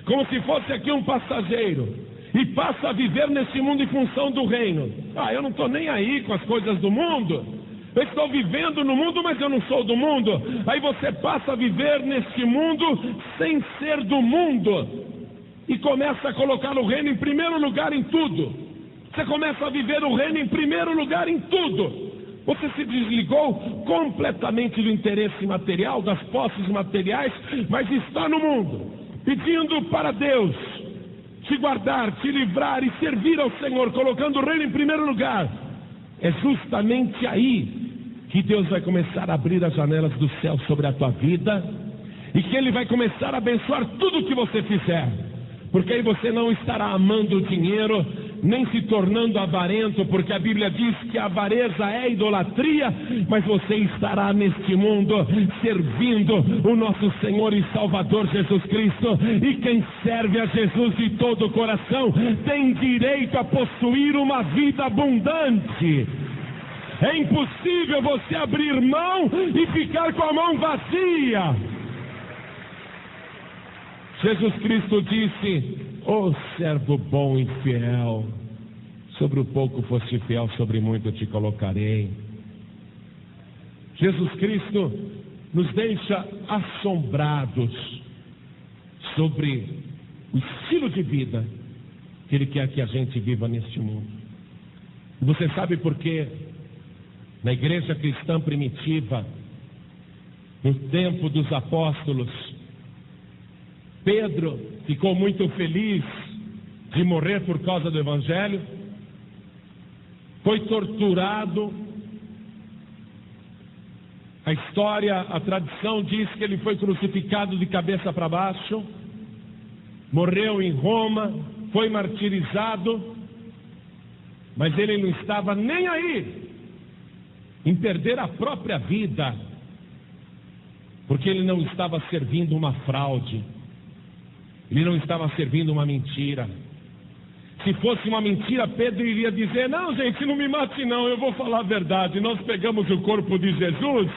como se fosse aqui um passageiro, e passa a viver neste mundo em função do reino. Eu não estou nem aí com as coisas do mundo, eu estou vivendo no mundo, mas eu não sou do mundo. Aí você passa a viver neste mundo sem ser do mundo, e começa a colocar o reino em primeiro lugar em tudo. Você começa a viver o reino em primeiro lugar em tudo. Você se desligou completamente do interesse material, das posses materiais, mas está no mundo, pedindo para Deus te guardar, te livrar e servir ao Senhor, colocando o reino em primeiro lugar. É justamente aí que Deus vai começar a abrir as janelas do céu sobre a tua vida, e que Ele vai começar a abençoar tudo o que você fizer, porque aí você não estará amando o dinheiro, nem se tornando avarento, porque a Bíblia diz que a avareza é idolatria, mas você estará neste mundo servindo o nosso Senhor e Salvador Jesus Cristo, e quem serve a Jesus de todo o coração tem direito a possuir uma vida abundante. É impossível você abrir mão e ficar com a mão vazia. Jesus Cristo disse: ó servo bom e fiel, sobre o pouco foste fiel, sobre muito te colocarei. Jesus Cristo nos deixa assombrados sobre o estilo de vida que Ele quer que a gente viva neste mundo. E você sabe por quê? Na igreja cristã primitiva, no tempo dos apóstolos, Pedro ficou muito feliz de morrer por causa do Evangelho, foi torturado. A história, a tradição diz que ele foi crucificado de cabeça para baixo, morreu em Roma, foi martirizado, mas ele não estava nem aí em perder a própria vida, porque ele não estava servindo uma fraude, ele não estava servindo uma mentira. Se fosse uma mentira, Pedro iria dizer: não, gente, não me mate não, eu vou falar a verdade. Nós pegamos o corpo de Jesus,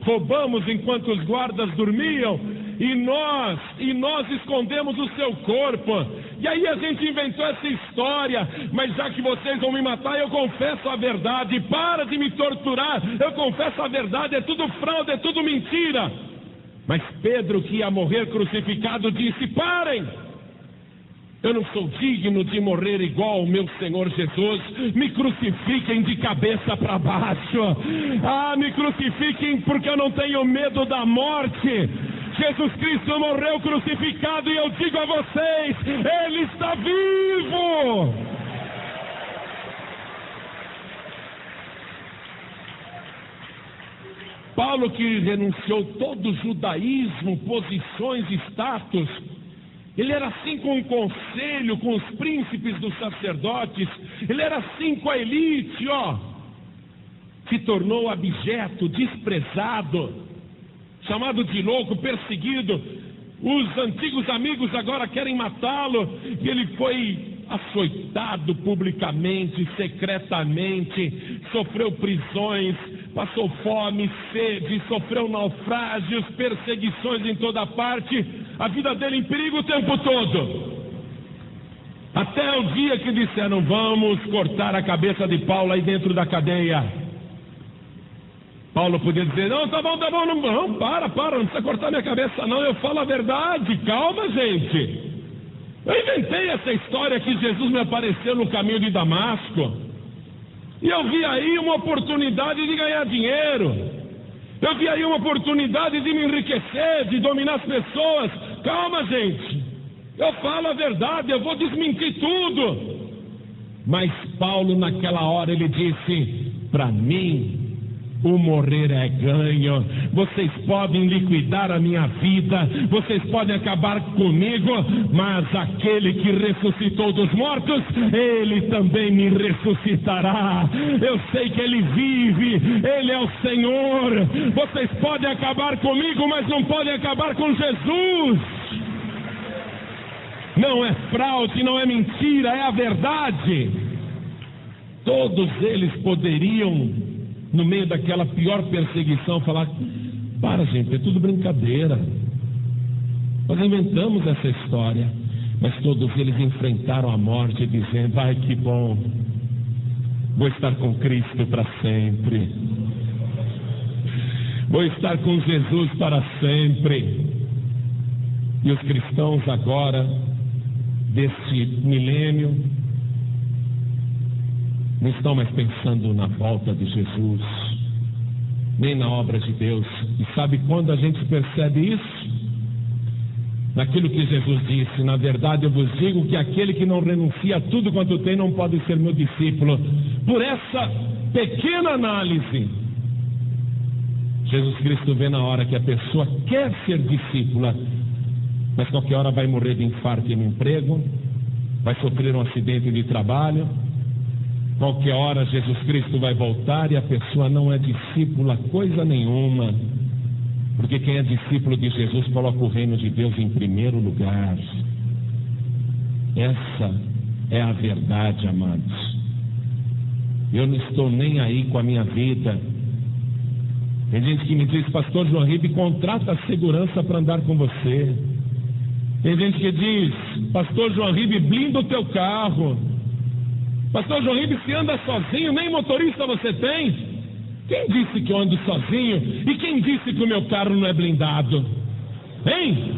roubamos enquanto os guardas dormiam, e nós escondemos o seu corpo. E aí a gente inventou essa história, mas já que vocês vão me matar, eu confesso a verdade. Para de me torturar, eu confesso a verdade, é tudo fraude, é tudo mentira. Mas Pedro, que ia morrer crucificado, disse: parem! Eu não sou digno de morrer igual o meu Senhor Jesus. Me crucifiquem de cabeça para baixo. Me crucifiquem, porque eu não tenho medo da morte. Jesus Cristo morreu crucificado, e eu digo a vocês: Ele está vivo. Paulo, que renunciou todo o judaísmo, posições, status, ele era assim com o conselho, com os príncipes dos sacerdotes, ele era assim com a elite, se tornou abjeto, desprezado, chamado de louco, perseguido. Os antigos amigos agora querem matá-lo, e ele foi açoitado publicamente, secretamente, sofreu prisões, passou fome, sede, sofreu naufrágios, perseguições em toda parte. a vida dele em perigo o tempo todo. Até o dia que disseram: vamos cortar a cabeça de Paulo aí dentro da cadeia. Paulo podia dizer: não, tá bom, não, para, não precisa cortar minha cabeça não, eu falo a verdade, calma gente. Eu inventei essa história que Jesus me apareceu no caminho de Damasco, e eu vi aí uma oportunidade de ganhar dinheiro, eu vi aí uma oportunidade de me enriquecer, de dominar as pessoas. Calma gente, eu falo a verdade, eu vou desmentir tudo. Mas Paulo naquela hora ele disse: para mim o morrer é ganho. Vocês podem liquidar a minha vida, vocês podem acabar comigo, mas aquele que ressuscitou dos mortos, ele também me ressuscitará. Eu sei que ele vive, ele é o Senhor. Vocês podem acabar comigo, mas não podem acabar com Jesus. Não é fraude, não é mentira, é a verdade. Todos eles poderiam, no meio daquela pior perseguição, falar: para gente, é tudo brincadeira, nós inventamos essa história. Mas todos eles enfrentaram a morte dizendo: ai que bom, vou estar com Cristo para sempre, vou estar com Jesus para sempre. E os cristãos agora, deste milênio, não estão mais pensando na volta de Jesus, nem na obra de Deus. E sabe quando a gente percebe isso? Naquilo que Jesus disse: na verdade eu vos digo que aquele que não renuncia a tudo quanto tem não pode ser meu discípulo. Por essa pequena análise, Jesus Cristo vê na hora que a pessoa quer ser discípula, mas qualquer hora vai morrer de infarto no emprego, vai sofrer um acidente de trabalho. Qualquer hora Jesus Cristo vai voltar e a pessoa não é discípula coisa nenhuma, porque quem é discípulo de Jesus coloca o reino de Deus em primeiro lugar. Essa é a verdade, amados. Eu não estou nem aí com a minha vida. Tem gente que me diz: pastor João Ribe, contrata segurança para andar com você. Tem gente que diz: pastor João Ribe, blinda o teu carro. Pastor João Ribe, se anda sozinho, nem motorista você tem? Quem disse que eu ando sozinho? E quem disse que o meu carro não é blindado? Hein?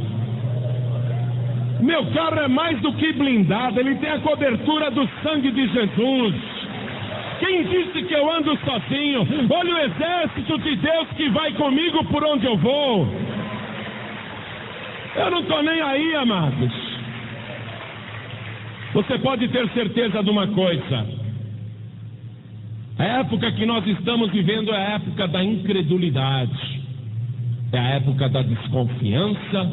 Meu carro é mais do que blindado, ele tem a cobertura do sangue de Jesus. Quem disse que eu ando sozinho? Olha o exército de Deus que vai comigo por onde eu vou. Eu não estou nem aí, amados. Você pode ter certeza de uma coisa: a época que nós estamos vivendo é a época da incredulidade, é a época da desconfiança,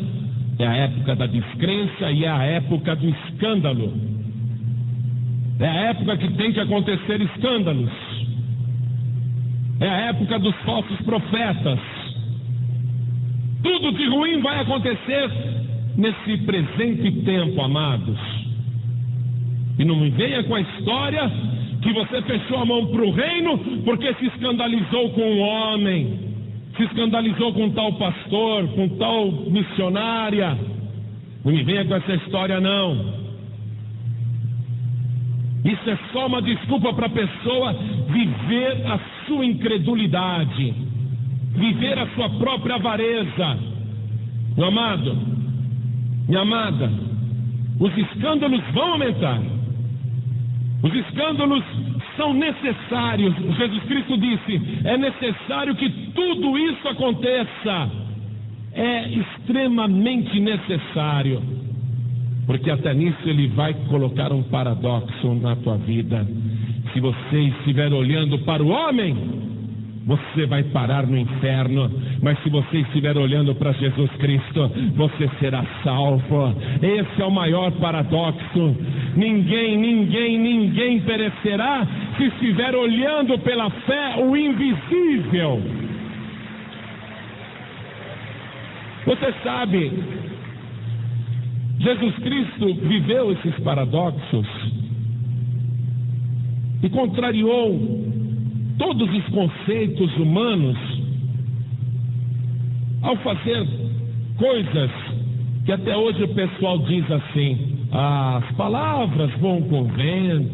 é a época da descrença e é a época do escândalo. É a época que tem que acontecer escândalos, é a época dos falsos profetas. Tudo de ruim vai acontecer nesse presente tempo, amados. E não me venha com a história que você fechou a mão para o reino porque se escandalizou com um homem, se escandalizou com tal pastor, com tal missionária. Não me venha com essa história não. Isso é só uma desculpa para a pessoa viver a sua incredulidade, viver a sua própria avareza. Meu amado, minha amada, os escândalos vão aumentar. Os escândalos são necessários. Jesus Cristo disse: é necessário que tudo isso aconteça. É extremamente necessário, porque até nisso ele vai colocar um paradoxo na tua vida. Se você estiver olhando para o homem, você vai parar no inferno, mas se você estiver olhando para Jesus Cristo, você será salvo. Esse é o maior paradoxo. Ninguém perecerá se estiver olhando pela fé o invisível. Você sabe, Jesus Cristo viveu esses paradoxos e contrariou todos os conceitos humanos ao fazer coisas que que até hoje o pessoal diz assim: as palavras vão com o vento,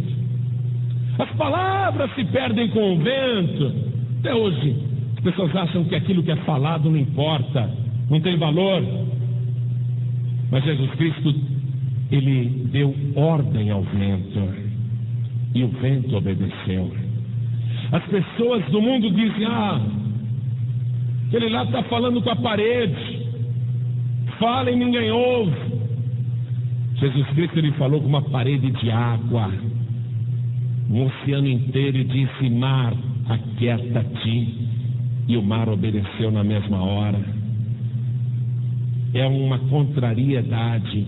as palavras se perdem com o vento. Até hoje as pessoas acham que aquilo que é falado não importa, não tem valor. Mas Jesus Cristo, Ele deu ordem ao vento, e o vento obedeceu. As pessoas do mundo dizem: aquele lá está falando com a parede, fala e ninguém ouve. Jesus Cristo, Ele falou com uma parede de água, um oceano inteiro, e disse: mar, aquieta-te, e o mar obedeceu na mesma hora. É uma contrariedade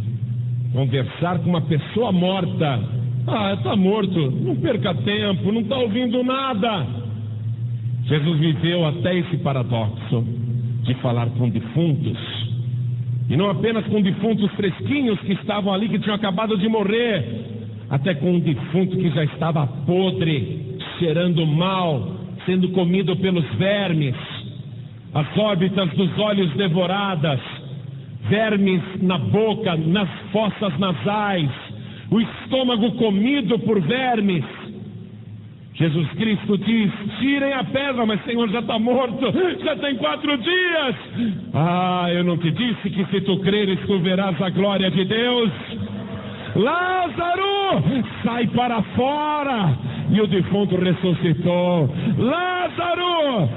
conversar com uma pessoa morta. Está morto, não perca tempo, não está ouvindo nada. Jesus viveu até esse paradoxo de falar com defuntos, e não apenas com defuntos fresquinhos que estavam ali, que tinham acabado de morrer, até com um defunto que já estava podre, cheirando mal, sendo comido pelos vermes, as órbitas dos olhos devoradas, vermes na boca, nas fossas nasais, o estômago comido por vermes. Jesus Cristo diz: tirem a pedra. Mas Senhor, já está morto, já tem 4 dias. Eu não te disse que se tu creres tu verás a glória de Deus? Lázaro, sai para fora. E o defunto ressuscitou. Lázaro,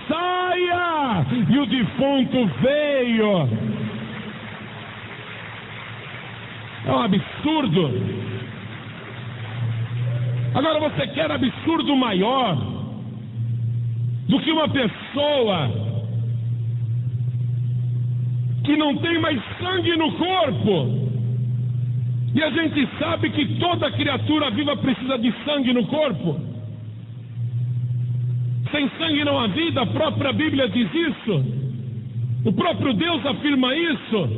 saia. E o defunto veio. É um absurdo. Agora, você quer absurdo maior do que uma pessoa que não tem mais sangue no corpo? E a gente sabe que toda criatura viva precisa de sangue no corpo. Sem sangue não há vida, a própria Bíblia diz isso. O próprio Deus afirma isso.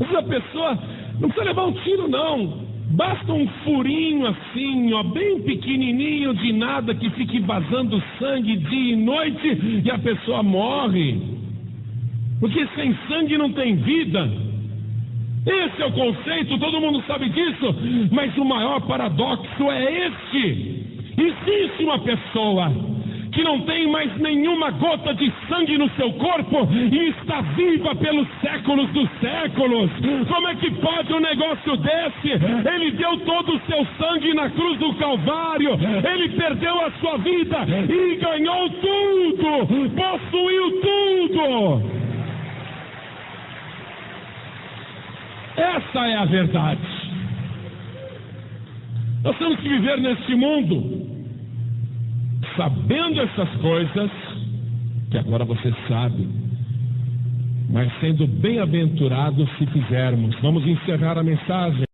Essa pessoa não precisa levar um tiro, não. Basta um furinho assim, bem pequenininho, de nada, que fique vazando sangue dia e noite, e a pessoa morre. Porque sem sangue não tem vida. Esse é o conceito, todo mundo sabe disso. Mas o maior paradoxo é este: existe uma pessoa que não tem mais nenhuma gota de sangue no seu corpo e está viva pelos séculos dos séculos. Como é que pode um negócio desse? Ele deu todo o seu sangue na cruz do Calvário, ele perdeu a sua vida e ganhou tudo, possuiu tudo. Essa é a verdade. Nós temos que viver neste mundo sabendo essas coisas, que agora você sabe, mas sendo bem-aventurados se fizermos. Vamos encerrar a mensagem.